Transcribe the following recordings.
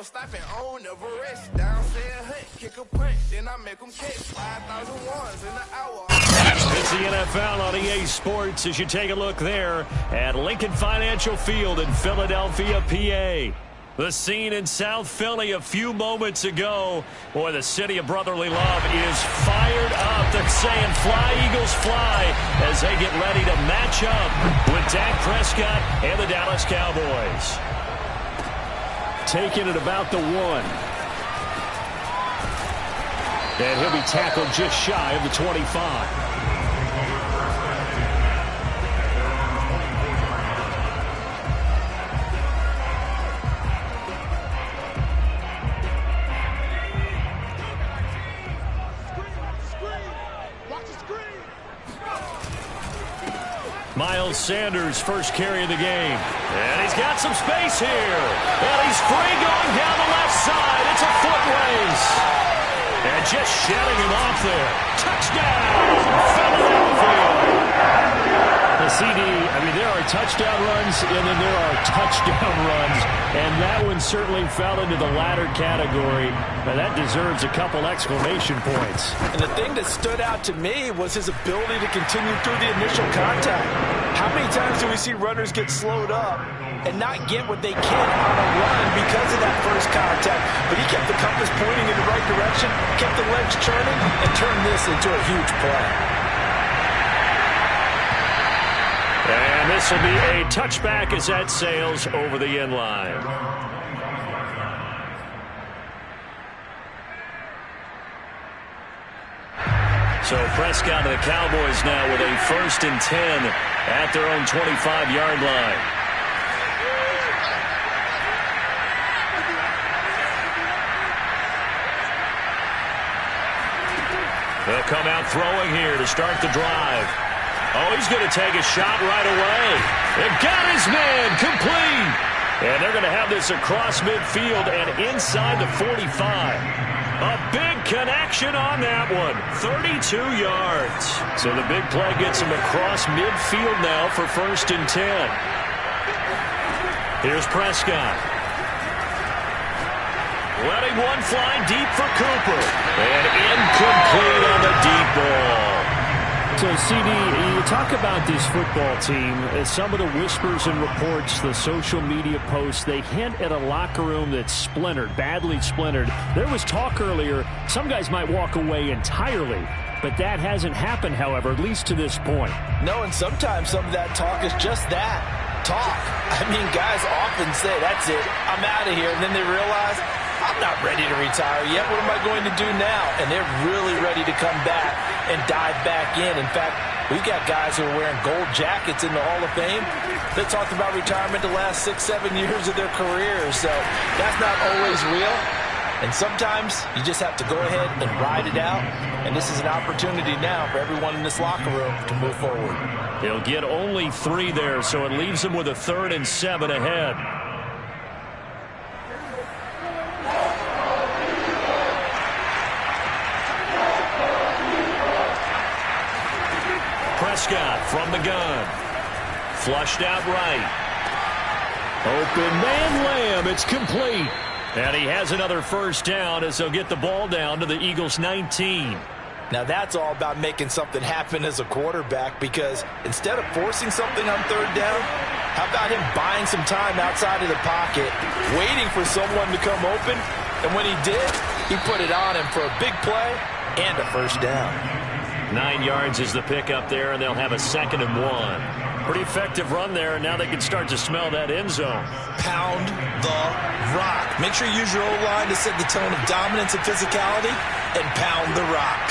never stopping on never rest. Down said hut, kick a punch, then I make them catch 5,000 ones in an hour. It's the NFL on EA Sports as you take a look there at Lincoln Financial Field in Philadelphia, PA. The scene in South Philly a few moments ago. Boy, the city of brotherly love is fired up. They're saying fly, Eagles, fly as they get ready to match up with Dak Prescott and the Dallas Cowboys. Taking it about the 1. And he'll be tackled just shy of the 25. Miles Sanders, first carry of the game. And he's got some space here. And he's free going down the left side. It's a foot race. And just shedding him off there. Touchdown, Philadelphia. The CD, there are touchdown runs, and then there are touchdown runs. And that one certainly fell into the latter category. Now that deserves a couple exclamation points. And the thing that stood out to me was his ability to continue through the initial contact. How many times do we see runners get slowed up and not get what they can on a run because of that first contact? But he kept the compass pointing in the right direction, kept the legs churning, and turned this into a huge play. And this will be a touchback as that sails over the end line. So Prescott and the Cowboys now with a 1st and 10 at their own 25-yard line. They'll come out throwing here to start the drive. Oh, he's going to take a shot right away. They've got his man complete. And they're going to have this across midfield and inside the 45. A big connection on that one. 32 yards. So the big play gets him across midfield now for 1st and 10. Here's Prescott. Letting one fly deep for Cooper. And incomplete on the deep ball. So, CD, you talk about this football team, some of the whispers and reports, the social media posts, they hint at a locker room that's splintered, badly splintered. There was talk earlier, some guys might walk away entirely, but that hasn't happened, however, at least to this point. No, and sometimes some of that talk is just that, talk. Guys often say, that's it, I'm out of here, and then they realize, I'm not ready to retire yet. What am I going to do now? And they're really ready to come back and dive back in. In fact, we've got guys who are wearing gold jackets in the Hall of Fame that talked about retirement the last 6-7 years of their careers. So that's not always real. And sometimes you just have to go ahead and ride it out. And this is an opportunity now for everyone in this locker room to move forward. He'll get only 3 there, so it leaves him with a 3rd and 7 ahead. Prescott from the gun. Flushed out right. Open man Lamb. It's complete. And he has another 1st down as they'll get the ball down to the Eagles' 19. Now that's all about making something happen as a quarterback, because instead of forcing something on 3rd down, how about him buying some time outside of the pocket, waiting for someone to come open, and when he did, he put it on him for a big play and a 1st down. 9 yards is the pickup there, and they'll have a 2nd and 1. Pretty effective run there, and now they can start to smell that end zone. Pound the rock. Make sure you use your O-line to set the tone of dominance and physicality, and pound the rock.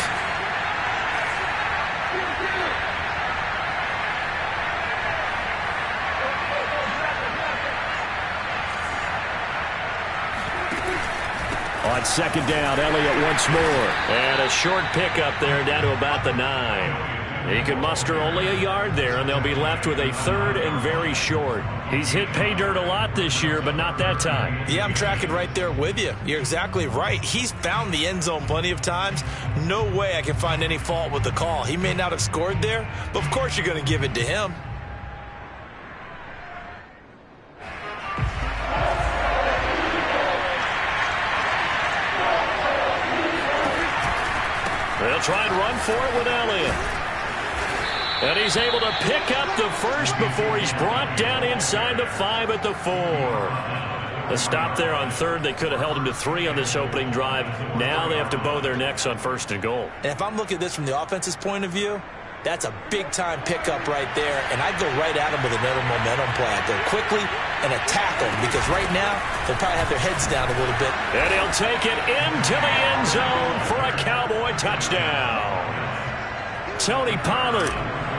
On 2nd down, Elliott once more. And a short pickup there down to about the 9. He can muster only a yard there, and they'll be left with a 3rd and very short. He's hit pay dirt a lot this year, but not that time. Yeah, I'm tracking right there with you. You're exactly right. He's found the end zone plenty of times. No way I can find any fault with the call. He may not have scored there, but of course you're going to give it to him. They'll try and run for it with Elliott. And he's able to pick up the first before he's brought down inside the 5 at the 4. A stop there on third. They could have held him to 3 on this opening drive. Now they have to bow their necks on 1st and goal. And if I'm looking at this from the offense's point of view, that's a big-time pickup right there, and I'd go right at him with another momentum play. I'd go quickly and attack him, because right now they'll probably have their heads down a little bit. And he'll take it into the end zone for a Cowboy touchdown. Tony Pollard,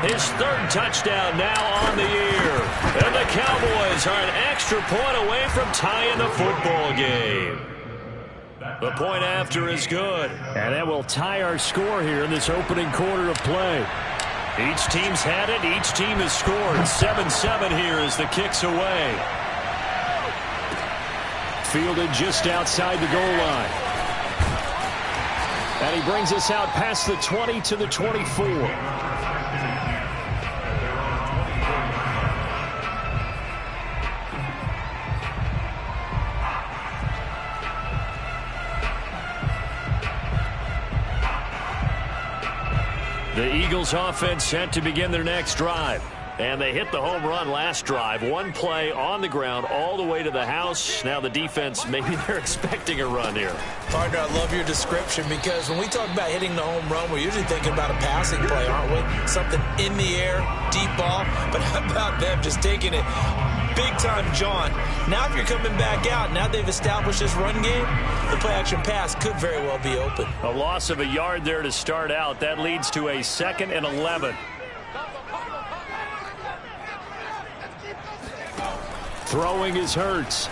his 3rd touchdown now on the year. And the Cowboys are an extra point away from tying the football game. The point after is good. And that will tie our score here in this opening quarter of play. Each team's had it. Each team has scored. 7-7 here as the kick's away. Fielded just outside the goal line. And he brings us out past the 20 to the 24. The Eagles offense set to begin their next drive. And they hit the home run last drive. One play on the ground all the way to the house. Now the defense, maybe they're expecting a run here. Partner, I love your description, because when we talk about hitting the home run, we're usually thinking about a passing play, aren't we? Something in the air, deep ball. But how about them just taking it big time, John? Now if you're coming back out, now they've established this run game, the play-action pass could very well be open. A loss of a yard there to start out. That leads to a 2nd and 11. Throwing is Hurts.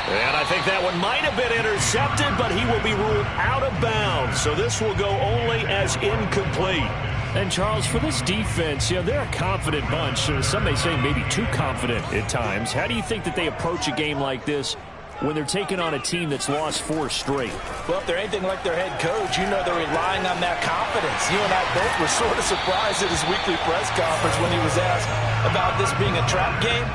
And I think that one might have been intercepted, but he will be ruled out of bounds. So this will go only as incomplete. And, Charles, for this defense, they're a confident bunch. Some may say maybe too confident at times. How do you think that they approach a game like this when they're taking on a team that's lost 4 straight? Well, if they're anything like their head coach, they're relying on that confidence. You and I both were sort of surprised at his weekly press conference when he was asked about this being a trap game.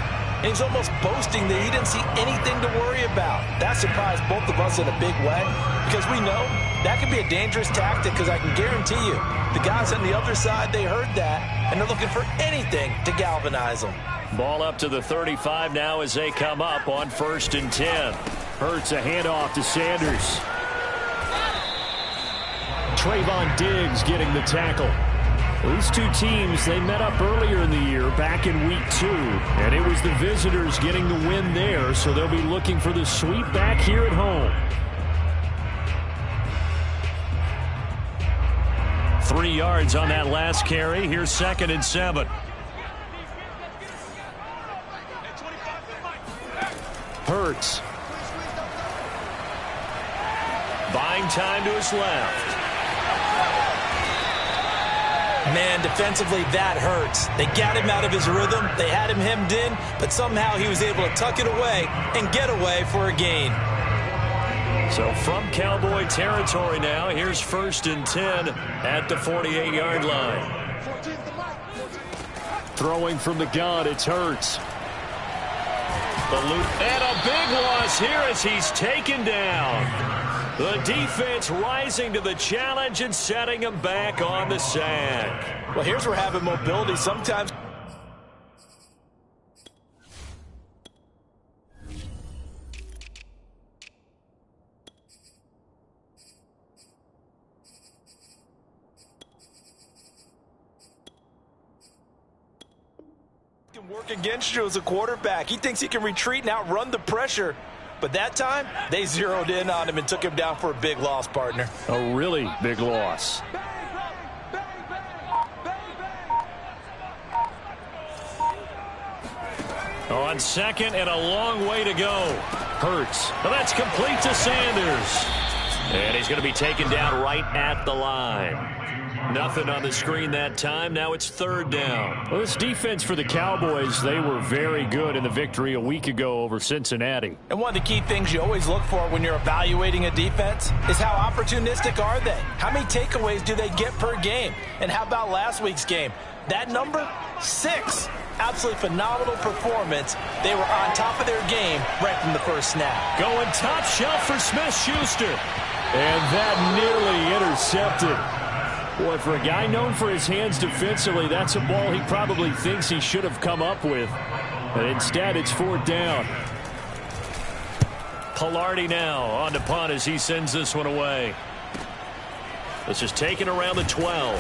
And he's almost boasting that he didn't see anything to worry about. That surprised both of us in a big way, because we know that can be a dangerous tactic, because I can guarantee you the guys on the other side, they heard that, and they're looking for anything to galvanize them. Ball up to the 35 now as they come up on 1st and 10. Hurts a handoff to Sanders. Trayvon Diggs getting the tackle. These two teams, they met up earlier in the year back in week 2, and it was the visitors getting the win there, so they'll be looking for the sweep back here at home. 3 yards on that last carry. Here's 2nd and 7. Hurts. Buying time to his left. Man, defensively, that hurts. They got him out of his rhythm. They had him hemmed in, but somehow he was able to tuck it away and get away for a gain. So from Cowboy territory now, here's 1st and 10 at the 48-yard line. Throwing from the gun, it's Hurts. And a big loss here as he's taken down. The defense rising to the challenge and setting him back on the sack. Well, here's where having mobility sometimes. Can work against you as a quarterback. He thinks he can retreat and outrun the pressure. But that time, they zeroed in on him and took him down for a big loss, partner. A really big loss. On 2nd and a long way to go. Hurts. Well, that's complete to Sanders. And he's going to be taken down right at the line. Nothing on the screen that time. Now it's 3rd down. Well, this defense for the Cowboys, they were very good in the victory a week ago over Cincinnati. And one of the key things you always look for when you're evaluating a defense is how opportunistic are they? How many takeaways do they get per game? And how about last week's game? That number, 6. Absolutely phenomenal performance. They were on top of their game right from the first snap. Going top shelf for Smith-Schuster. And that nearly intercepted. Boy, for a guy known for his hands defensively, that's a ball he probably thinks he should have come up with. But instead, it's 4th down. Palardy now on to punt as he sends this one away. This is taken around the 12.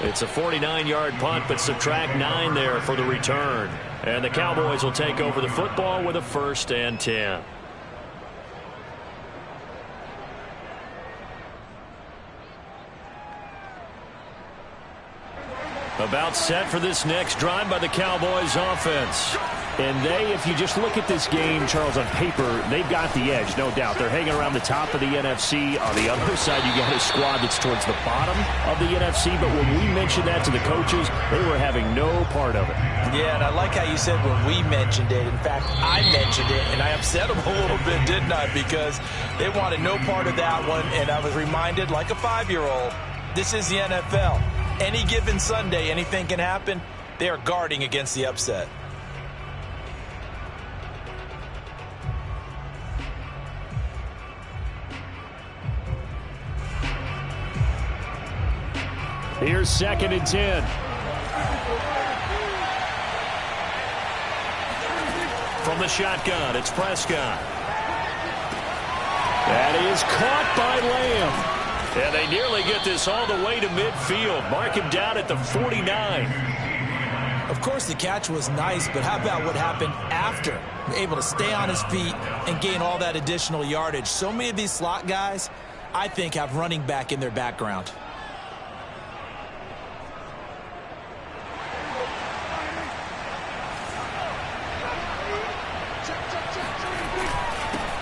It's a 49-yard punt, but subtract 9 there for the return. And the Cowboys will take over the football with a 1st and 10. About set for this next drive by the Cowboys offense. And they, if you just look at this game, Charles, on paper, they've got the edge, no doubt. They're hanging around the top of the NFC. On the other side, you got a squad that's towards the bottom of the NFC. But when we mentioned that to the coaches, they were having no part of it. Yeah, and I like how you said when we mentioned it. In fact, I mentioned it, and I upset them a little bit, didn't I? Because they wanted no part of that one, and I was reminded, like a 5-year-old, this is the NFL. Any given Sunday, anything can happen. They are guarding against the upset. Here's 2nd and 10. From the shotgun, it's Prescott. That is caught by Lamb. And they nearly get this all the way to midfield. Mark him down at the 49. Of course, the catch was nice, but how about what happened after? Able to stay on his feet and gain all that additional yardage. So many of these slot guys, I think, have running back in their background.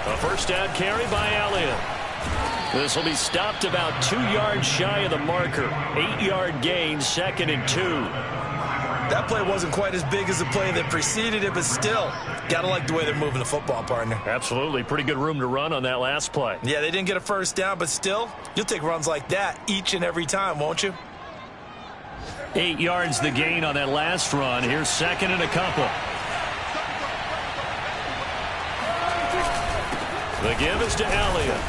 A 1st down carry by Elliott. This will be stopped about 2 yards shy of the marker. 8-yard gain, 2nd and 2. That play wasn't quite as big as the play that preceded it, but still, gotta like the way they're moving the football, partner. Absolutely. Pretty good room to run on that last play. Yeah, they didn't get a 1st down, but still, you'll take runs like that each and every time, won't you? 8 yards the gain on that last run. Here's 2nd and a couple. The give is to Elliott.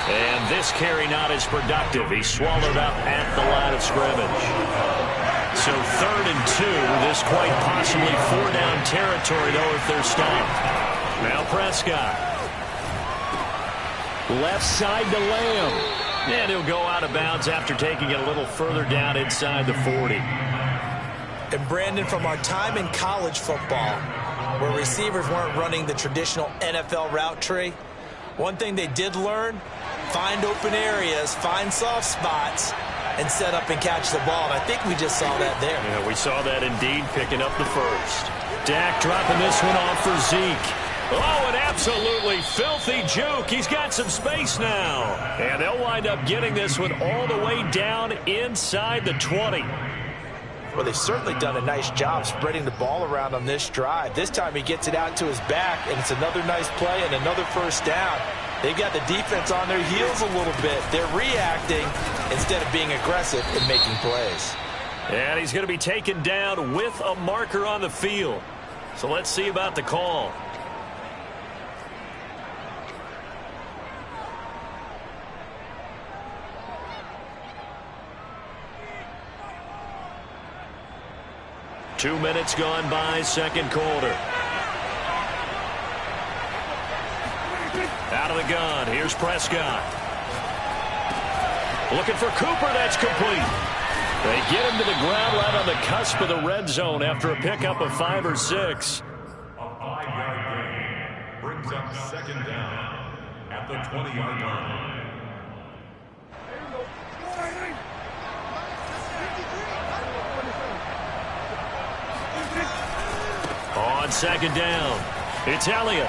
And this carry not as productive. He's swallowed up at the line of scrimmage. So 3rd and 2. This quite possibly 4-down territory, though, if they're stopped. Now Prescott. Left side to Lamb. And he'll go out of bounds after taking it a little further down inside the 40. And Brandon, from our time in college football, where receivers weren't running the traditional NFL route tree, one thing they did learn, find open areas, find soft spots, and set up and catch the ball. And I think we just saw that there. Yeah, we saw that indeed, picking up the 1st. Dak dropping this one off for Zeke. Oh, an absolutely filthy juke. He's got some space now. And they'll wind up getting this one all the way down inside the 20. Well, they've certainly done a nice job spreading the ball around on this drive. This time he gets it out to his back, and it's another nice play and another 1st down. They've got the defense on their heels a little bit. They're reacting instead of being aggressive and making plays. And he's going to be taken down with a marker on the field. So let's see about the call. Two minutes gone by, 2nd quarter. Out of the gun, here's Prescott. Looking for Cooper, that's complete. They get him to the ground right on the cusp of the red zone after a pickup of 5 or 6. A 5-yard gain brings up 2nd down at the 20-yard line. On 2nd down, it's Elliott.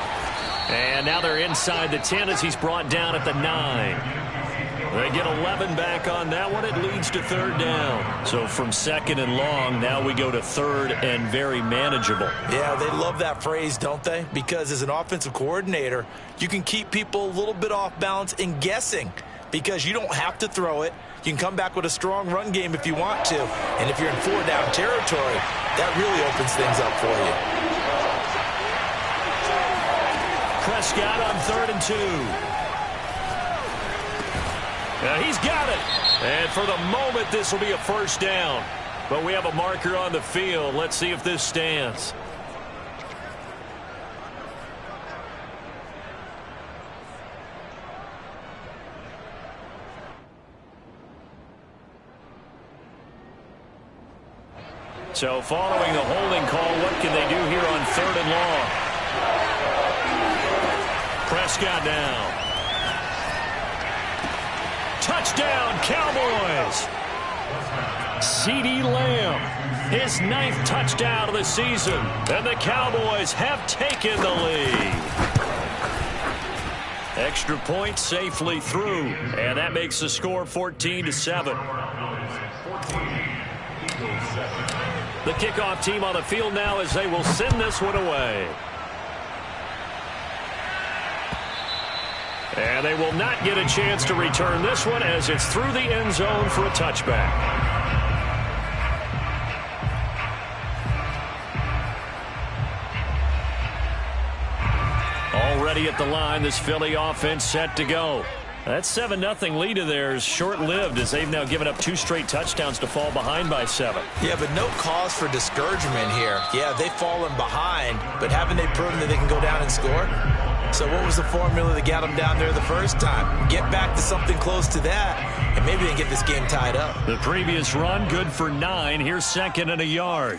And now they're inside the 10 as he's brought down at the 9. They get 11 back on that one. It leads to 3rd down. So from 2nd and long, now we go to 3rd and very manageable. Yeah, they love that phrase, don't they? Because as an offensive coordinator, you can keep people a little bit off balance and guessing because you don't have to throw it. You can come back with a strong run game if you want to. And if you're in 4-down territory, that really opens things up for you. Prescott on 3rd and 2. He's got it. And for the moment, this will be a first down. But we have a marker on the field. Let's see if this stands. So following the holding call, what can they do here on 3rd and long? Prescott down. Touchdown, Cowboys. CeeDee Lamb, his 9th touchdown of the season. And the Cowboys have taken the lead. Extra point safely through. And that makes the score 14-7. The kickoff team on the field now as they will send this one away. And they will not get a chance to return this one as it's through the end zone for a touchback. Already at the line, this Philly offense set to go. That 7-0 lead of theirs short-lived as they've now given up 2 straight touchdowns to fall behind by 7. Yeah, but no cause for discouragement here. Yeah, they've fallen behind, but haven't they proven that they can go down and score? So what was the formula that got them down there the first time? Get back to something close to that, and maybe they can get this game tied up. The previous run, good for 9. Here's 2nd and a yard.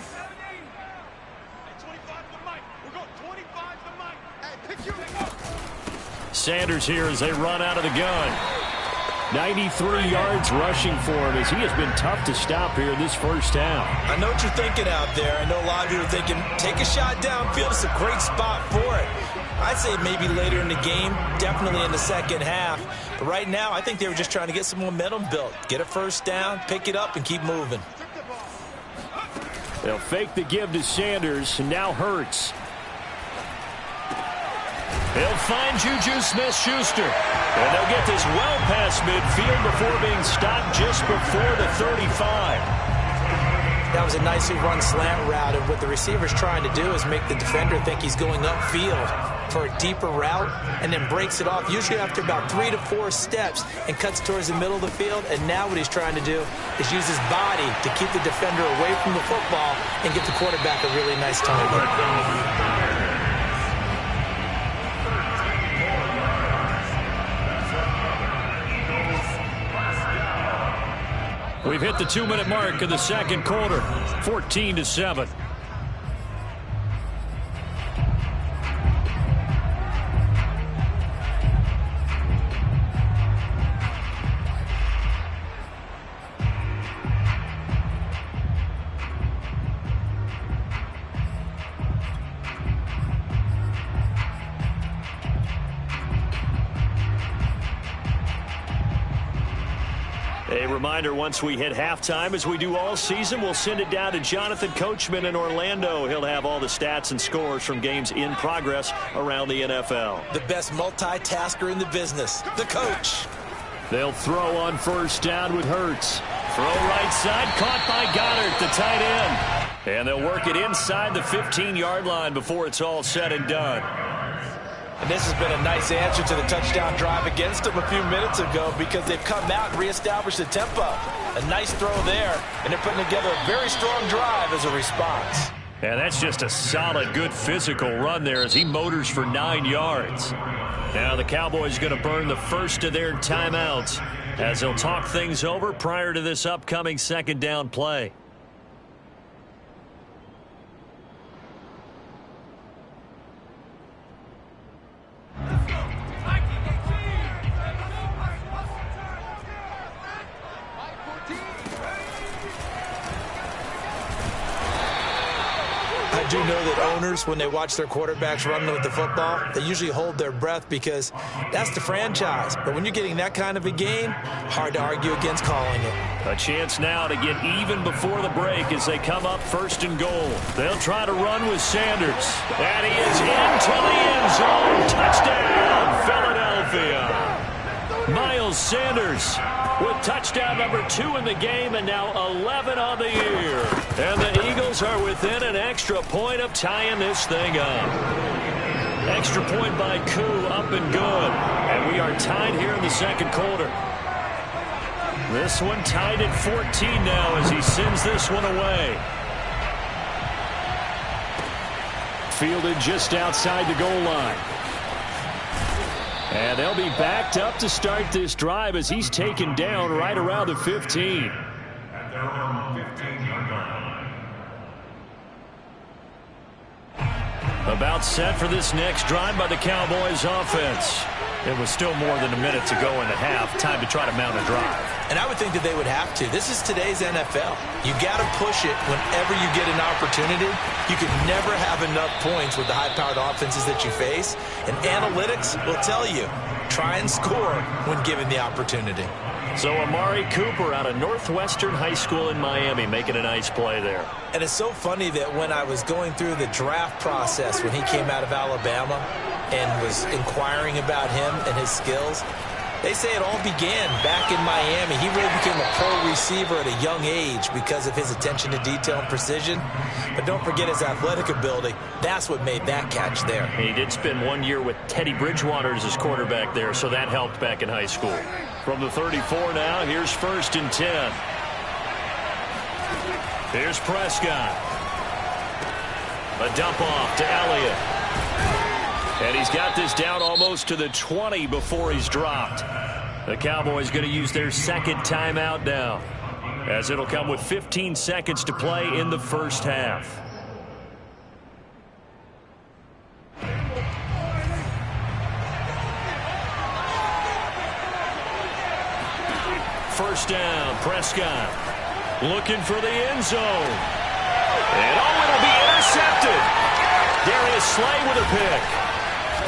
Sanders here as they run out of the gun. 93 yards rushing for him as he has been tough to stop here this first half. I know what you're thinking out there. I know a lot of you are thinking, take a shot downfield. It's a great spot for it. I'd say maybe later in the game, definitely in the second half. But right now, I think they were just trying to get some momentum built. Get a first down, pick it up, and keep moving. They'll fake the give to Sanders, and now Hurts. They'll find Juju Smith-Schuster. And they'll get this well past midfield before being stopped just before the 35. That was a nicely run slant route, and what the receiver's trying to do is make the defender think he's going upfield for a deeper route and then breaks it off, usually after about 3 to 4 steps, and cuts towards the middle of the field. And now what he's trying to do is use his body to keep the defender away from the football and get the quarterback a really nice target. We've hit the 2-minute mark of the second quarter, 14-7. A reminder, once we hit halftime, as we do all season, we'll send it down to Jonathan Coachman in Orlando. He'll have all the stats and scores from games in progress around the NFL. The best multitasker in the business, the coach. They'll throw on first down with Hurts. Throw right side, caught by Goddard, the tight end. And they'll work it inside the 15-yard line before it's all said and done. And this has been a nice answer to the touchdown drive against them a few minutes ago, because they've come out and reestablished the tempo. A nice throw there, and they're putting together a very strong drive as a response. And that's just a solid, good physical run there as he motors for 9 yards. Now the Cowboys going to burn the first of their timeouts as they'll talk things over prior to this upcoming second down play. I do know that owners, when they watch their quarterbacks run with the football, they usually hold their breath because that's the franchise. But when you're getting that kind of a game, hard to argue against calling it. A chance now to get even before the break as they come up 1st and goal. They'll try to run with Sanders. And he is into the end zone. Touchdown, Philadelphia. Miles Miles Sanders with touchdown number 2 in the game and now 11 on the year. And the Eagles are within an extra point of tying this thing up. Extra point by Koo, up and good. And we are tied here in the second quarter. This one tied at 14 now as he sends this one away. Fielded just outside the goal line. And they'll be backed up to start this drive as he's taken down right around the 15. At their own 15-yard line. About set for this next drive by the Cowboys offense. It was still more than a minute to go in the half. Time to try to mount a drive. And I would think that they would have to. This is today's NFL. You got to push it whenever you get an opportunity. You can never have enough points with the high-powered offenses that you face. And analytics will tell you, try and score when given the opportunity. So Amari Cooper out of Northwestern High School in Miami making a nice play there. And it's so funny that when I was going through the draft process when he came out of Alabama and was inquiring about him and his skills, they say it all began back in Miami. He really became a pro receiver at a young age because of his attention to detail and precision. But don't forget his athletic ability. That's what made that catch there. He did spend 1 year with Teddy Bridgewater as his quarterback there, so that helped back in high school. From the 34 now, here's 1st and 10. Here's Prescott. A dump off to Elliott. And he's got this down almost to the 20 before he's dropped. The Cowboys going to use their second timeout now, as it'll come with 15 seconds to play in the first half. First down, Prescott looking for the end zone. And it'll be intercepted. Darius Slay with a pick.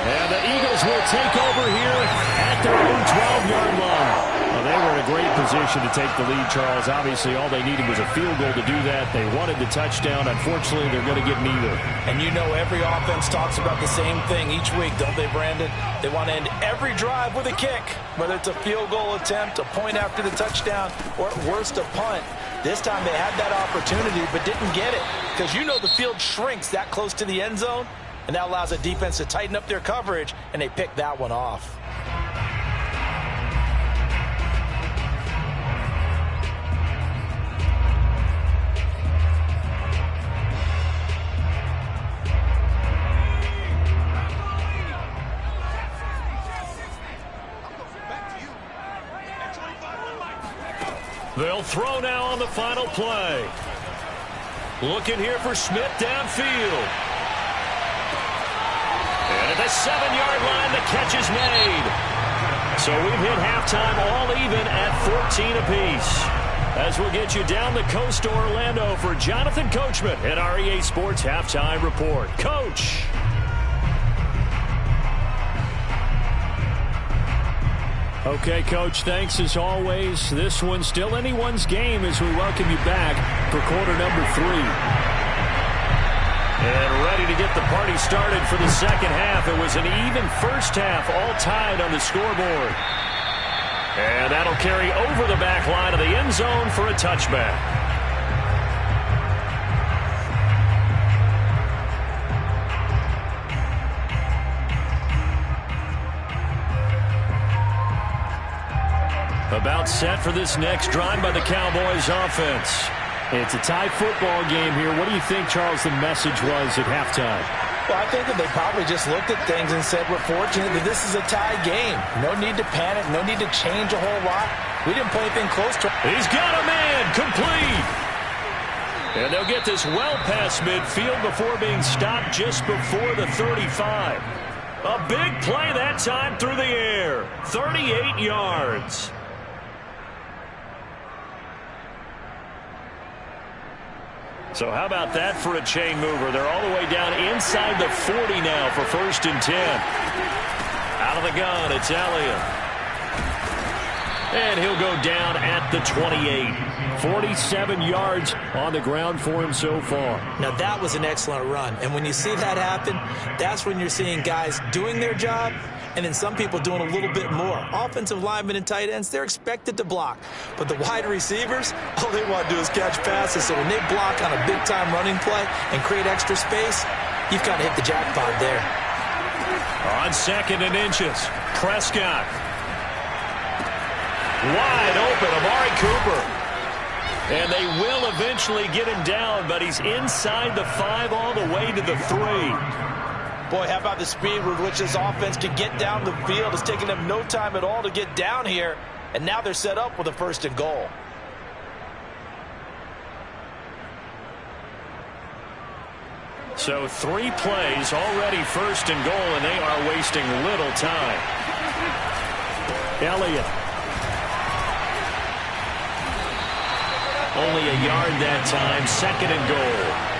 And the Eagles will take over here at their own 12-yard line. Well, they were in a great position to take the lead, Charles. Obviously, all they needed was a field goal to do that. They wanted the touchdown. Unfortunately, they're going to get neither. And you know every offense talks about the same thing each week, don't they, Brandon? They want to end every drive with a kick, whether it's a field goal attempt, a point after the touchdown, or at worst a punt. This time they had that opportunity but didn't get it because you know the field shrinks that close to the end zone. And that allows the defense to tighten up their coverage, and they pick that one off. They'll throw now on the final play. Looking here for Smith downfield. And at the 7-yard line, the catch is made. So we've hit halftime all even at 14 apiece. As we'll get you down the coast to Orlando for Jonathan Coachman at our EA Sports Halftime Report. Coach. Okay, Coach, thanks as always. This one's still anyone's game as we welcome you back for quarter number 3. And ready to get the party started for the second half. It was an even first half, all tied on the scoreboard. And that'll carry over the back line of the end zone for a touchback. About set for this next drive by the Cowboys offense. It's a tie football game here. What do you think, Charles, the message was at halftime? Well, I think that they probably just looked at things and said, we're fortunate that this is a tie game. No need to panic. No need to change a whole lot. We didn't play anything close to it. He's got a man complete. And they'll get this well past midfield before being stopped just before the 35. A big play that time through the air. 38 yards. So how about that for a chain mover? They're all the way down inside the 40 now for 1st and 10. Out of the gun, it's Elliott. And he'll go down at the 28. 47 yards on the ground for him so far. Now that was an excellent run. And when you see that happen, that's when you're seeing guys doing their job and then some people doing a little bit more. Offensive linemen and tight ends, they're expected to block. But the wide receivers, all they want to do is catch passes. So when they block on a big-time running play and create extra space, you've kind of hit the jackpot there. On 2nd and inches, Prescott. Wide open, Amari Cooper. And they will eventually get him down, but he's inside the 5 all the way to the 3. Boy, how about the speed with which this offense can get down the field? It's taking them no time at all to get down here, and now they're set up with a 1st and goal. So 3 plays, already 1st and goal, and they are wasting little time. Elliott. Only a yard that time, 2nd and goal.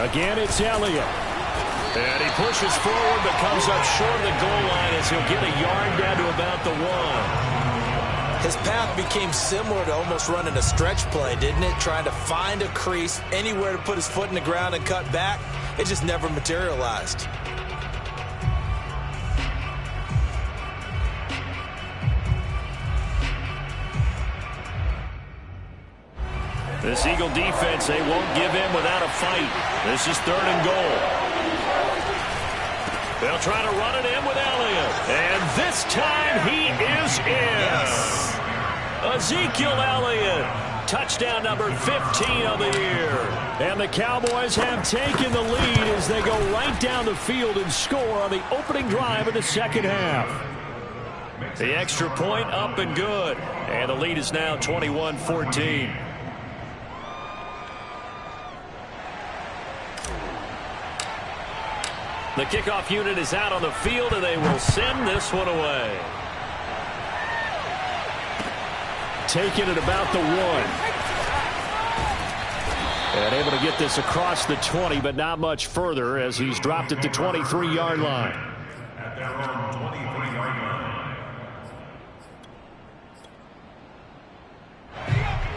Again, it's Elliott. And he pushes forward but comes up short of the goal line as he'll get a yard down to about the 1. His path became similar to almost running a stretch play, didn't it? Trying to find a crease, anywhere to put his foot in the ground and cut back. It just never materialized. This Eagle defense, they won't give in without a fight. This is 3rd and goal. They'll try to run it in with Elliott. And this time he is in. Yes. Ezekiel Elliott. Touchdown number 15 of the year. And the Cowboys have taken the lead as they go right down the field and score on the opening drive of the 2nd half. The extra point up and good. And the lead is now 21-14. The kickoff unit is out on the field, and they will send this one away. Taking it about the 1. And able to get this across the 20, but not much further as he's dropped at the 23-yard line. At their own 23-yard line.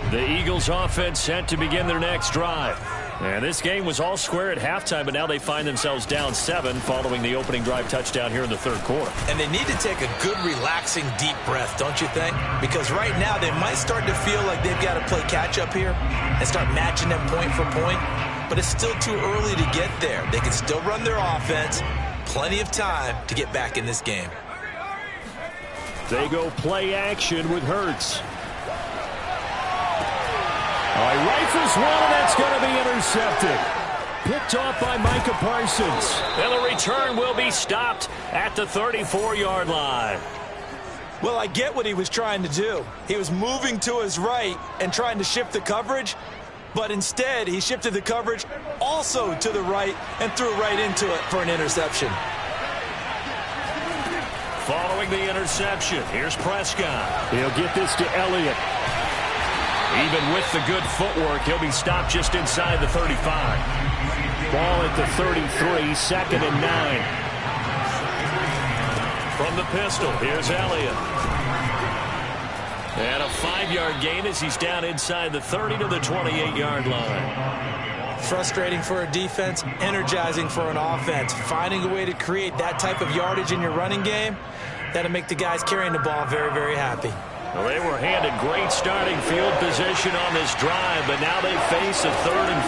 The Eagles offense set to begin their next drive. And this game was all square at halftime, but now they find themselves down 7 following the opening drive touchdown here in the 3rd quarter. And they need to take a good, relaxing, deep breath, don't you think? Because right now they might start to feel like they've got to play catch-up here and start matching them point for point. But it's still too early to get there. They can still run their offense. Plenty of time to get back in this game. They go play action with Hurts. He rifles one, and that's going to be intercepted. Picked off by Micah Parsons. And the return will be stopped at the 34-yard line. Well, I get what he was trying to do. He was moving to his right and trying to shift the coverage, but instead he shifted the coverage also to the right and threw right into it for an interception. Following the interception, here's Prescott. He'll get this to Elliott. Even with the good footwork, he'll be stopped just inside the 35. Ball at the 33, 2nd and 9. From the pistol, here's Elliott. And a 5-yard gain as he's down inside the 30 to the 28-yard line. Frustrating for a defense, energizing for an offense. Finding a way to create that type of yardage in your running game, that'll make the guys carrying the ball very, very happy. Well, they were handed great starting field position on this drive, but now they face a 3rd and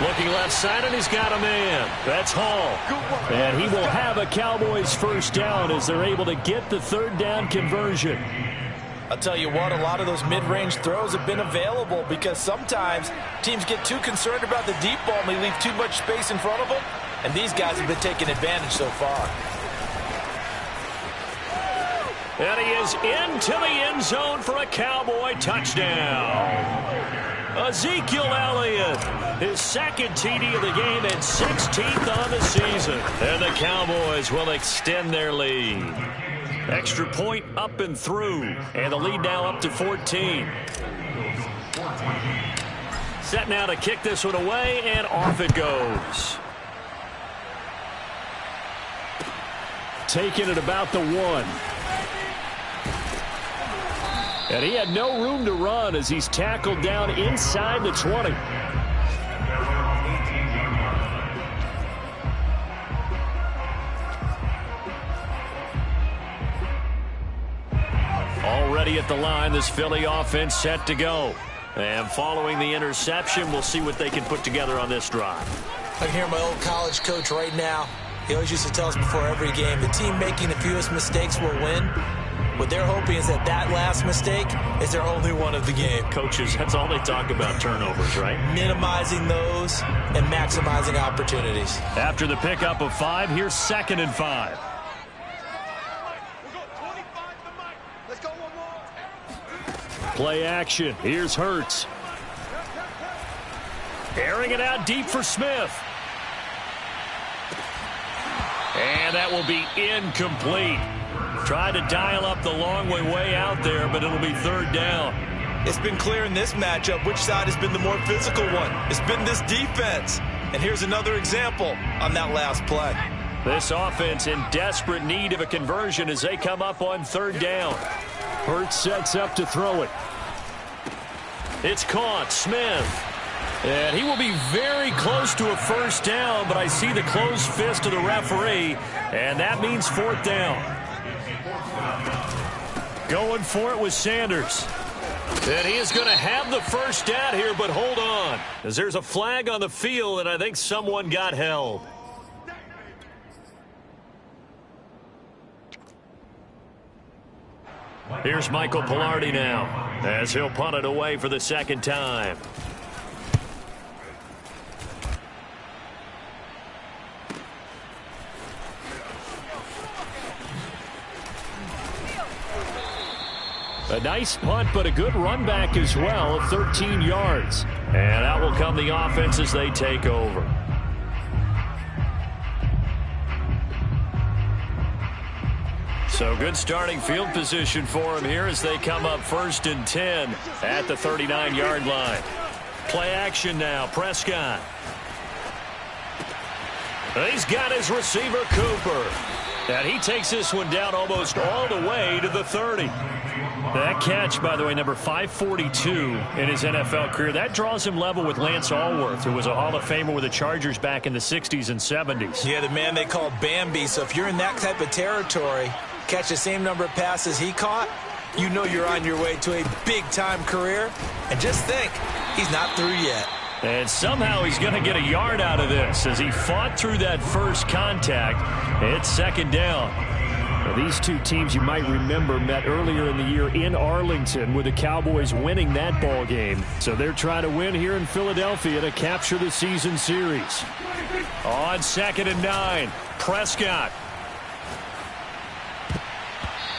4. Looking left side, and he's got a man. That's Hall. And he will have a Cowboys 1st down as they're able to get the 3rd down conversion. I'll tell you what, a lot of those mid-range throws have been available because sometimes teams get too concerned about the deep ball and they leave too much space in front of them, and these guys have been taking advantage so far. And he is into the end zone for a Cowboy touchdown. Ezekiel Elliott, his 2nd TD of the game and 16th on the season. And the Cowboys will extend their lead. Extra point up and through. And the lead now up to 14. Set now to kick this one away, and off it goes. taken at about the 1. And he had no room to run as he's tackled down inside the 20. Already at the line, this Philly offense set to go. And following the interception, we'll see what they can put together on this drive. I can hear my old college coach right now. He always used to tell us before every game, the team making the fewest mistakes will win. What they're hoping is that last mistake is their only one of the game. Coaches, that's all they talk about, turnovers, right? Minimizing those and maximizing opportunities. After the pickup of 5, here's 2nd and 5. Play action. Here's Hurts. Airing it out deep for Smith. And that will be incomplete. Tried to dial up the long way out there, but it'll be 3rd down. It's been clear in this matchup which side has been the more physical one. It's been this defense. And here's another example on that last play. This offense in desperate need of a conversion as they come up on 3rd down. Hurts sets up to throw it. It's caught. Smith. And he will be very close to a 1st down, but I see the closed fist of the referee, and that means 4th down. Going for it with Sanders. And he is going to have the 1st down here, but hold on, as there's a flag on the field, and I think someone got held. Here's Michael Palardy now, as he'll punt it away for the 2nd time. A nice punt, but a good run back as well of 13 yards. And out will come the offense as they take over. So good starting field position for him here as they come up 1st and 10 at the 39-yard line. Play action now. Prescott. He's got his receiver, Cooper. And he takes this one down almost all the way to the 30. That catch, by the way, number 542 in his NFL career. That draws him level with Lance Allworth, who was a Hall of Famer with the Chargers back in the 60s and 70s. Yeah, the man they called Bambi. So if you're in that type of territory, catch the same number of passes he caught, you know you're on your way to a big-time career. And just think, he's not through yet. And somehow he's going to get a yard out of this as he fought through that first contact. It's 2nd down. Now, these two teams, you might remember, met earlier in the year in Arlington with the Cowboys winning that ball game. So they're trying to win here in Philadelphia to capture the season series. On 2nd and 9, Prescott.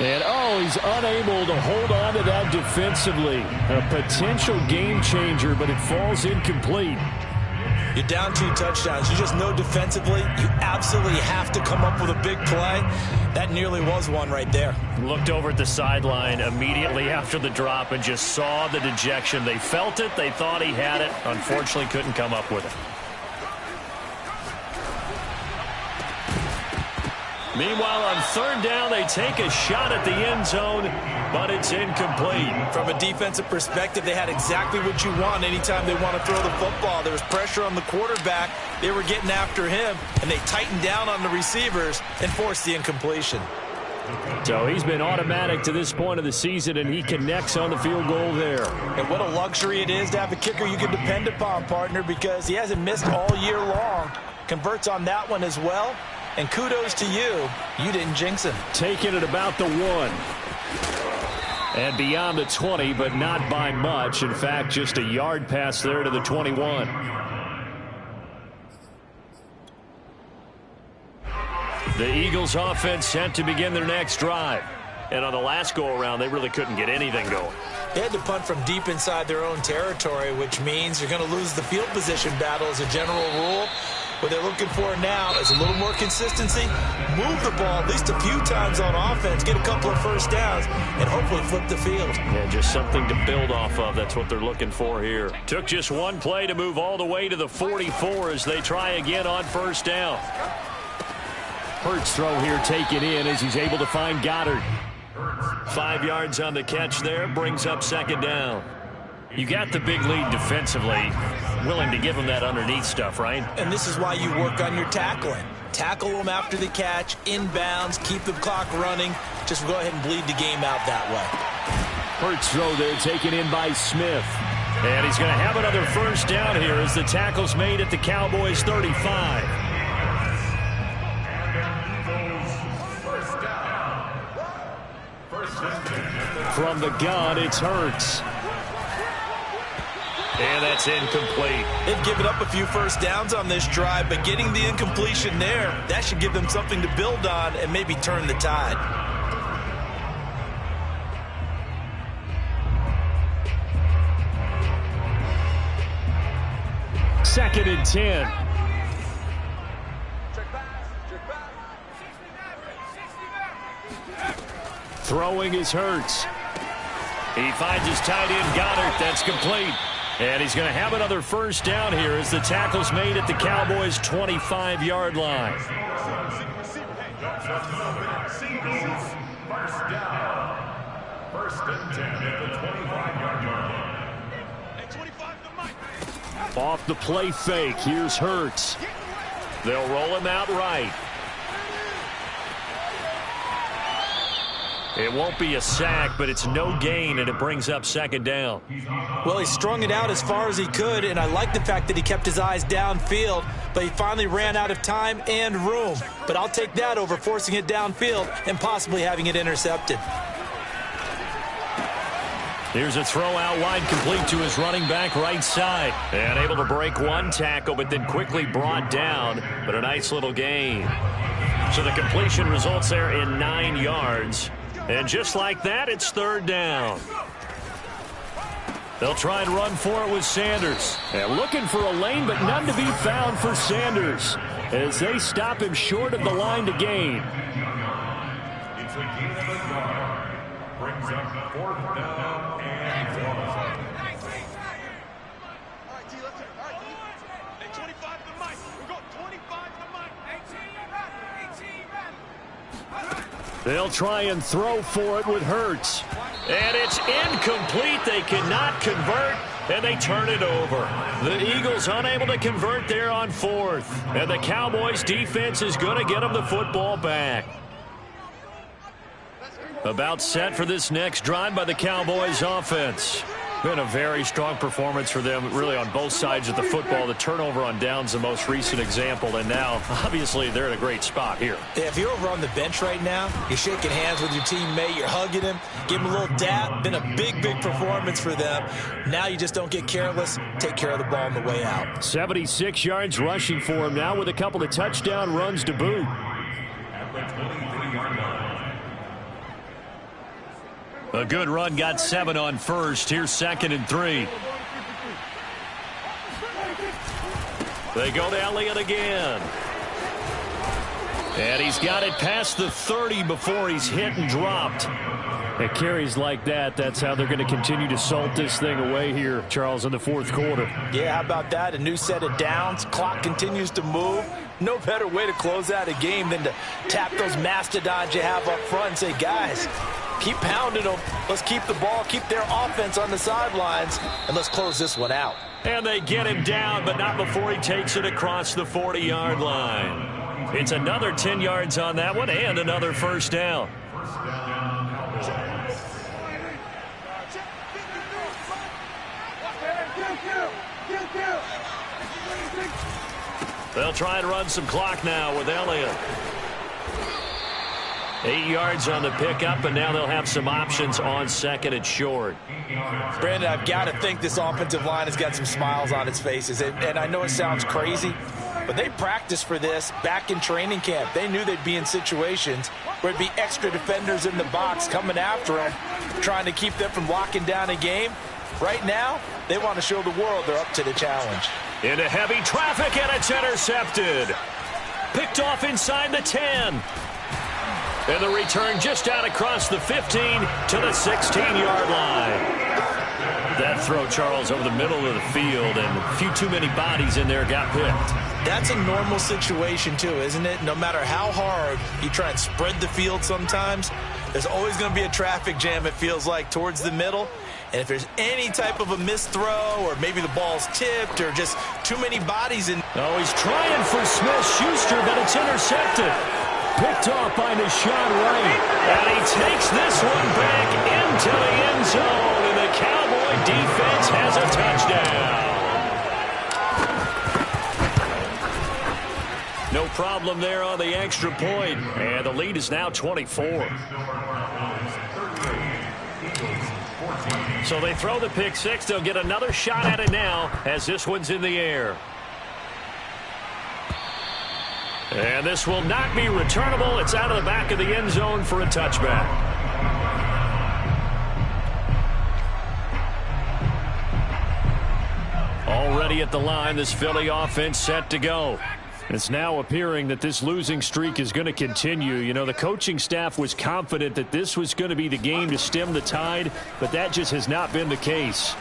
And, he's unable to hold on to that defensively. A potential game changer, but it falls incomplete. You're down 2 touchdowns. You just know defensively you absolutely have to come up with a big play. That nearly was one right there. Looked over at the sideline immediately after the drop and just saw the dejection. They felt it. They thought he had it. Unfortunately, couldn't come up with it. Meanwhile, on 3rd down, they take a shot at the end zone, but it's incomplete. From a defensive perspective, they had exactly what you want anytime they want to throw the football. There was pressure on the quarterback. They were getting after him, and they tightened down on the receivers and forced the incompletion. So he's been automatic to this point of the season, and he connects on the field goal there. And what a luxury it is to have a kicker you can depend upon, partner, because he hasn't missed all year long. Converts on that one as well. And kudos to you. You didn't jinx him. Taking it about the 1. And beyond the 20, but not by much. In fact, just a yard pass there to the 21. The Eagles offense set to begin their next drive. And on the last go-around, they really couldn't get anything going. They had to punt from deep inside their own territory, which means you're going to lose the field position battle as a general rule. What they're looking for now is a little more consistency, move the ball at least a few times on offense, get a couple of 1st downs, and hopefully flip the field. Yeah, just something to build off of. That's what they're looking for here. Took just one play to move all the way to the 44 as they try again on 1st down. Hurts throw here taken in as he's able to find Goddard. 5 yards on the catch there, brings up second down. You got the big lead defensively, willing to give him that underneath stuff, right? And this is why you work on your tackling. Tackle them after the catch, inbounds, keep the clock running. Just go ahead and bleed the game out that way. Hurts throw there taken in by Smith. And he's going to have another first down here as the tackle's made at the Cowboys 35. From the gun, it's Hurts. And that's incomplete. They've given up a few first downs on this drive, but getting the incompletion there, that should give them something to build on and maybe turn the tide. Second and 10. Throwing is Hurts. He finds his tight end, Goddard. That's complete. And he's going to have another first down here as the tackle's made at the Cowboys' 25-yard line. First and 10 at the 25-yard line. Off the play fake, here's Hurts. They'll roll him out right. It won't be a sack, but it's no gain, and it brings up second down. Well, he strung it out as far as he could, and I like the fact that he kept his eyes downfield, but he finally ran out of time and room. But I'll take that over forcing it downfield and possibly having it intercepted. Here's a throw out wide, complete to his running back right side. And able to break one tackle, but then quickly brought down. But a nice little gain. So the completion results there in 9 yards. And just like that, it's third down. They'll try and run for it with Sanders. And looking for a lane, but none to be found for Sanders as they stop him short of the line to gain. It's a gain of a yard. Brings up fourth down and 1. They'll try and throw for it with Hurts. And it's incomplete. They cannot convert, and they turn it over. The Eagles unable to convert there on fourth. And the Cowboys defense is going to get them the football back. About set for this next drive by the Cowboys offense. Been a very strong performance for them, really, on both sides of the football. The turnover on downs, the most recent example, and now, obviously, they're in a great spot here. Yeah, if you're over on the bench right now, you're shaking hands with your teammate, you're hugging him, give him a little dap. Been a big, big performance for them. Now you just don't get careless. Take care of the ball on the way out. 76 yards rushing for him now with a couple of touchdown runs to boot. At the 23-yard line. A good run, got 7 on first. Here's second and 3. They go to Elliott again. And he's got it past the 30 before he's hit and dropped. At carries like that, that's how they're going to continue to salt this thing away here, Charles, in the fourth quarter. Yeah, how about that? A new set of downs. Clock continues to move. No better way to close out a game than to tap those mastodons you have up front and say, guys, keep pounding them. Let's keep the ball, keep their offense on the sidelines, and let's close this one out. And they get him down, but not before he takes it across the 40-yard line. It's another 10 yards on that one and another first down. They'll try and run some clock now with Elliott. 8 yards on the pickup, and now they'll have some options on second and short. Brandon, I've got to think this offensive line has got some smiles on its faces. And I know it sounds crazy, but they practiced for this back in training camp. They knew they'd be in situations where it'd be extra defenders in the box coming after them, trying to keep them from locking down a game. Right now, they want to show the world they're up to the challenge. Into heavy traffic, and it's intercepted. Picked off inside the 10. And the return just out across the 15 to the 16-yard line. That throw, Charles, over the middle of the field, and a few too many bodies in there got picked. That's a normal situation, too, isn't it? No matter how hard you try and spread the field sometimes, there's always going to be a traffic jam, it feels like, towards the middle. And if there's any type of a missed throw or maybe the ball's tipped or just too many bodies in. Oh, he's trying for Smith-Schuster, but it's intercepted. Picked off by Nahshon Wright. And he takes this one back into the end zone. And the Cowboy defense has a touchdown. No problem there on the extra point. And the lead is now 24. So they throw the pick six. They'll get another shot at it now as this one's in the air. And this will not be returnable. It's out of the back of the end zone for a touchback. Already at the line, this Philly offense set to go. It's now appearing that this losing streak is going to continue. You know, the coaching staff was confident that this was going to be the game to stem the tide, but that just has not been the case.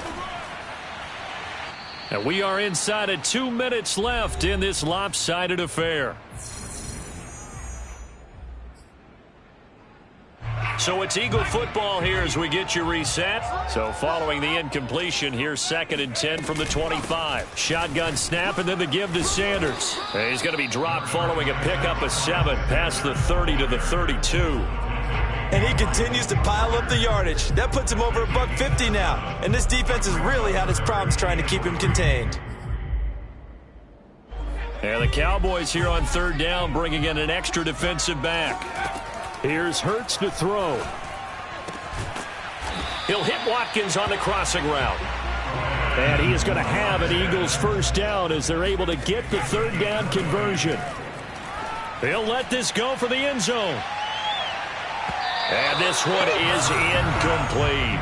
And we are inside of 2 minutes left in this lopsided affair. So it's Eagle football here as we get you reset. So following the incompletion, here's 2nd and 10 from the 25. Shotgun snap and then the give to Sanders. And he's going to be dropped following a pickup of 7 past the 30 to the 32. And he continues to pile up the yardage. That puts him over $150 now. And this defense has really had its problems trying to keep him contained. And the Cowboys here on 3rd down bringing in an extra defensive back. Here's Hurts to throw. He'll hit Watkins on the crossing route. And he is going to have an Eagles first down as they're able to get the 3rd down conversion. They'll let this go for the end zone. And this one is incomplete.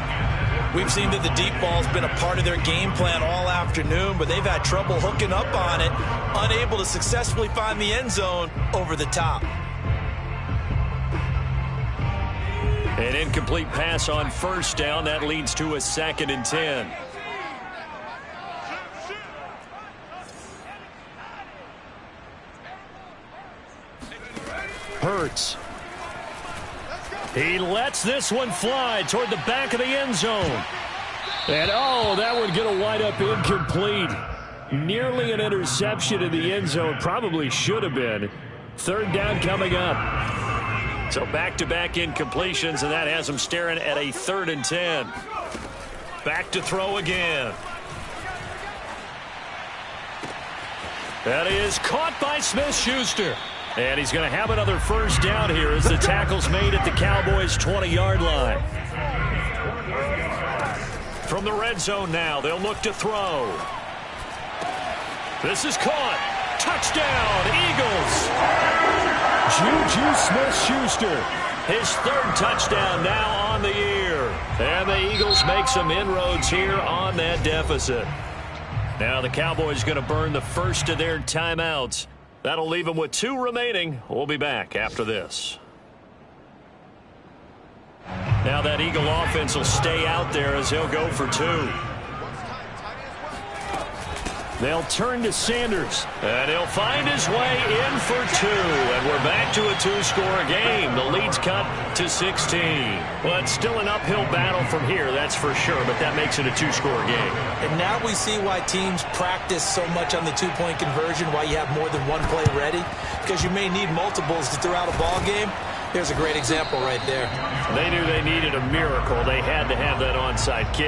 We've seen that the deep ball's been a part of their game plan all afternoon, but they've had trouble hooking up on it, unable to successfully find the end zone over the top. An incomplete pass on 1st down. That leads to a 2nd and 10. Hurts. He lets this one fly toward the back of the end zone. And, oh, that would get a wind up incomplete. Nearly an interception in the end zone. Probably should have been. 3rd down coming up. So back-to-back incompletions, and that has him staring at a 3rd and 10. Back to throw again. That is caught by Smith-Schuster. And he's going to have another first down here as the tackle's made at the Cowboys' 20-yard line. From the red zone now, they'll look to throw. This is caught. Touchdown, Eagles. Juju Smith-Schuster, his 3rd touchdown now on the year. And the Eagles make some inroads here on that deficit. Now the Cowboys going to burn the first of their timeouts. That'll leave them with 2 remaining. We'll be back after this. Now that Eagle offense will stay out there as he'll go for 2. They'll turn to Sanders, and he'll find his way in for 2. And we're back to a 2-score game. The lead's cut to 16. Well, it's still an uphill battle from here, that's for sure, but that makes it a 2-score game. And now we see why teams practice so much on the 2-point conversion, why you have more than one play ready, because you may need multiples to throw out a ball game. There's a great example right there. They knew they needed a miracle. They had to have that onside kick.